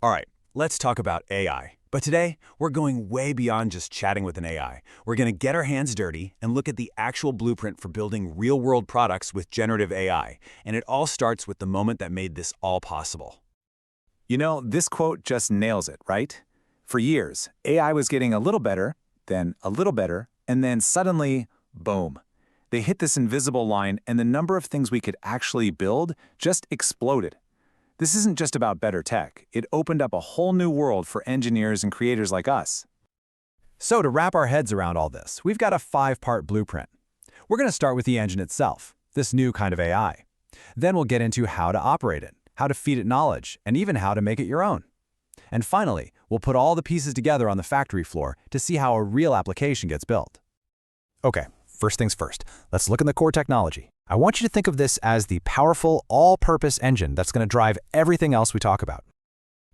All right, let's talk about AI. But today, we're going way beyond just chatting with an AI. We're going to get our hands dirty and look at the actual blueprint for building real-world products with generative AI. And it all starts with the moment that made this all possible. You know, this quote just nails it, right? For years, AI was getting a little better, then a little better, and then suddenly, boom. They hit this invisible line, and the number of things we could actually build just exploded. This isn't just about better tech. It opened up a whole new world for engineers and creators like us. So to wrap our heads around all this, we've got a 5-part blueprint. We're going to start with the engine itself, this new kind of AI. Then we'll get into how to operate it, how to feed it knowledge, and even how to make it your own. And finally, we'll put all the pieces together on the factory floor to see how a real application gets built. Okay, first things first, let's look at the core technology. I want you to think of this as the powerful, all-purpose engine that's going to drive everything else we talk about.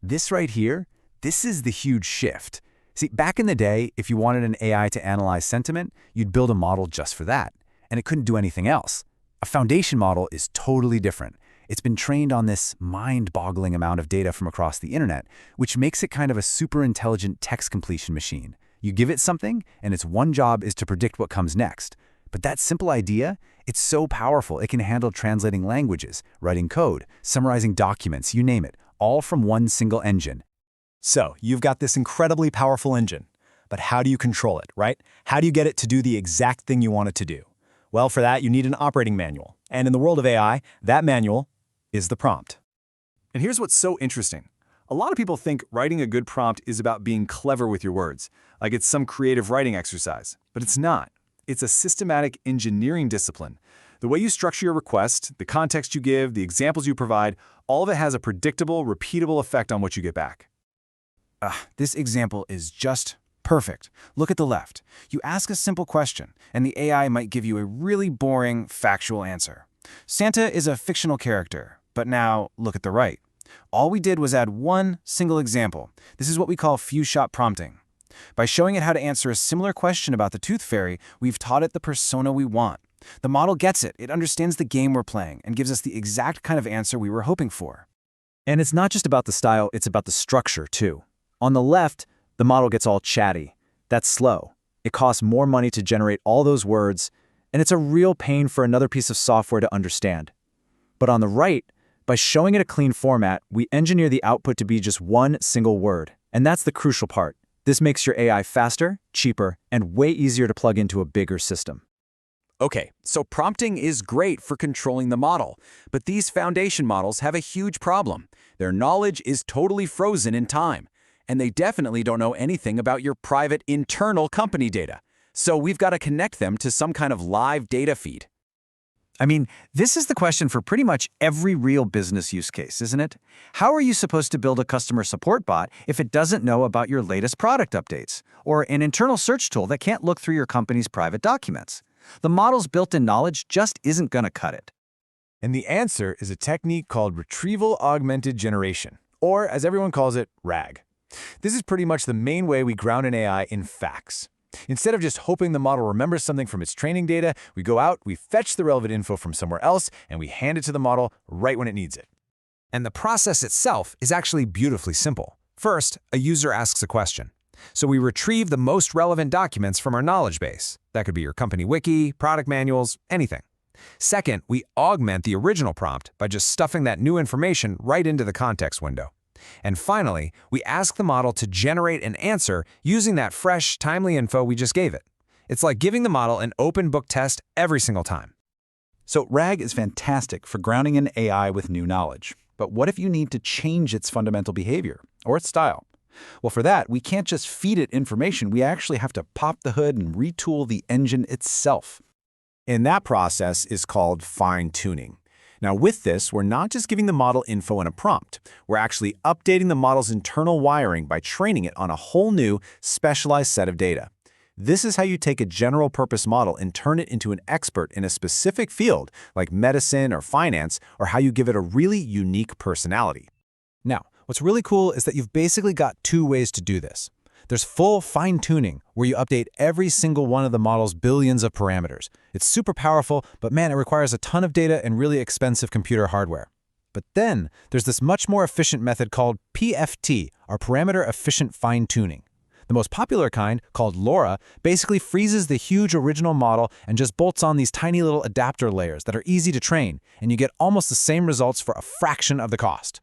This right here, this is the huge shift. See, back in the day, if you wanted an AI to analyze sentiment, you'd build a model just for that, and it couldn't do anything else. A foundation model is totally different. It's been trained on this mind-boggling amount of data from across the internet, which makes it kind of a super intelligent text completion machine. You give it something, and its one job is to predict what comes next. But that simple idea, it's so powerful it can handle translating languages, writing code, summarizing documents, you name it, all from one single engine. So, you've got this incredibly powerful engine. But how do you control it, right? How do you get it to do the exact thing you want it to do? Well, for that, you need an operating manual. And in the world of AI, that manual is the prompt. And here's what's so interesting. A lot of people think writing a good prompt is about being clever with your words, like it's some creative writing exercise. But it's not. It's a systematic engineering discipline. The way you structure your request, the context you give, the examples you provide, all of it has a predictable, repeatable effect on what you get back. This example is just perfect. Look at the left. You ask a simple question, and the AI might give you a really boring, factual answer. Santa is a fictional character, but now look at the right. All we did was add one single example. This is what we call few-shot prompting. By showing it how to answer a similar question about the tooth fairy, we've taught it the persona we want. The model gets it. It understands the game we're playing and gives us the exact kind of answer we were hoping for. And it's not just about the style, it's about the structure, too. On the left, the model gets all chatty. That's slow. It costs more money to generate all those words, and it's a real pain for another piece of software to understand. But on the right, by showing it a clean format, we engineer the output to be just one single word. And that's the crucial part. This makes your AI faster, cheaper, and way easier to plug into a bigger system. Okay, so prompting is great for controlling the model, but these foundation models have a huge problem. Their knowledge is totally frozen in time, and they definitely don't know anything about your private internal company data. So we've got to connect them to some kind of live data feed. I mean, this is the question for pretty much every real business use case, isn't it? How are you supposed to build a customer support bot if it doesn't know about your latest product updates? Or an internal search tool that can't look through your company's private documents? The model's built-in knowledge just isn't going to cut it. And the answer is a technique called Retrieval Augmented Generation, or as everyone calls it, RAG. This is pretty much the main way we ground an AI in facts. Instead of just hoping the model remembers something from its training data, we go out, we fetch the relevant info from somewhere else, and we hand it to the model right when it needs it. And the process itself is actually beautifully simple. First, a user asks a question. So we retrieve the most relevant documents from our knowledge base. That could be your company wiki, product manuals, anything. Second, we augment the original prompt by just stuffing that new information right into the context window. And finally, we ask the model to generate an answer using that fresh, timely info we just gave it. It's like giving the model an open book test every single time. So RAG is fantastic for grounding an AI with new knowledge. But what if you need to change its fundamental behavior or its style? Well, for that, we can't just feed it information. We actually have to pop the hood and retool the engine itself. And that process is called fine-tuning. Now, with this, we're not just giving the model info in a prompt. We're actually updating the model's internal wiring by training it on a whole new, specialized set of data. This is how you take a general-purpose model and turn it into an expert in a specific field, like medicine or finance, or how you give it a really unique personality. Now, what's really cool is that you've basically got 2 ways to do this. There's full fine-tuning, where you update every single one of the model's billions of parameters. It's super powerful, but man, it requires a ton of data and really expensive computer hardware. But then there's this much more efficient method called PFT, or parameter efficient fine-tuning. The most popular kind, called LoRa, basically freezes the huge original model and just bolts on these tiny little adapter layers that are easy to train, and you get almost the same results for a fraction of the cost.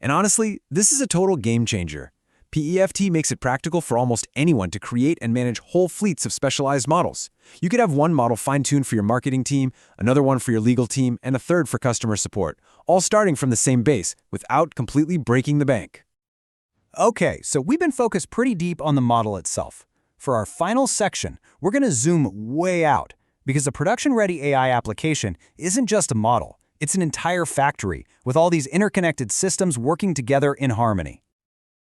And honestly, this is a total game changer. PEFT makes it practical for almost anyone to create and manage whole fleets of specialized models. You could have one model fine-tuned for your marketing team, another one for your legal team, and a third for customer support, all starting from the same base without completely breaking the bank. Okay, so we've been focused pretty deep on the model itself. For our final section, we're going to zoom way out, because a production-ready AI application isn't just a model, it's an entire factory with all these interconnected systems working together in harmony.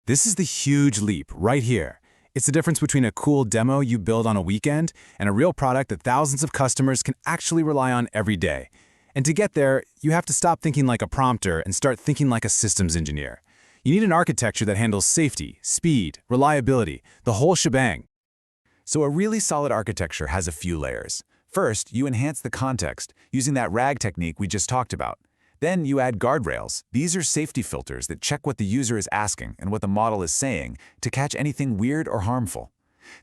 This is the huge leap right here. It's the difference between a cool demo you build on a weekend and a real product that thousands of customers can actually rely on every day. And to get there, you have to stop thinking like a prompter and start thinking like a systems engineer. You need an architecture that handles safety, speed, reliability, the whole shebang. So a really solid architecture has a few layers. First, you enhance the context using that RAG technique we just talked about. Then you add guardrails. These are safety filters that check what the user is asking and what the model is saying to catch anything weird or harmful.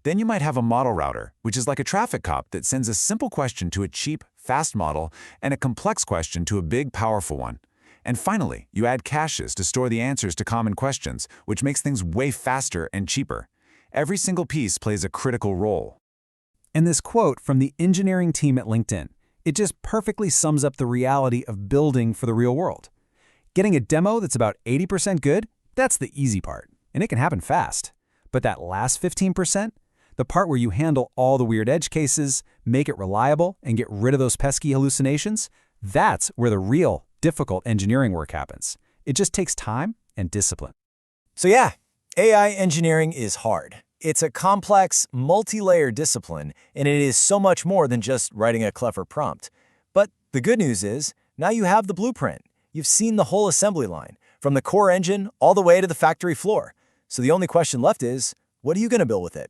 Then you might have a model router, which is like a traffic cop that sends a simple question to a cheap, fast model and a complex question to a big, powerful one. And finally, you add caches to store the answers to common questions, which makes things way faster and cheaper. Every single piece plays a critical role. And this quote from the engineering team at LinkedIn, it just perfectly sums up the reality of building for the real world. Getting a demo that's about 80% good, that's the easy part, and it can happen fast. But that last 15%, the part where you handle all the weird edge cases, make it reliable, and get rid of those pesky hallucinations, that's where the real, difficult engineering work happens. It just takes time and discipline. So yeah, AI engineering is hard. It's a complex, multi-layered discipline, and it is so much more than just writing a clever prompt. But the good news is, now you have the blueprint. You've seen the whole assembly line, from the core engine all the way to the factory floor. So the only question left is, what are you going to build with it?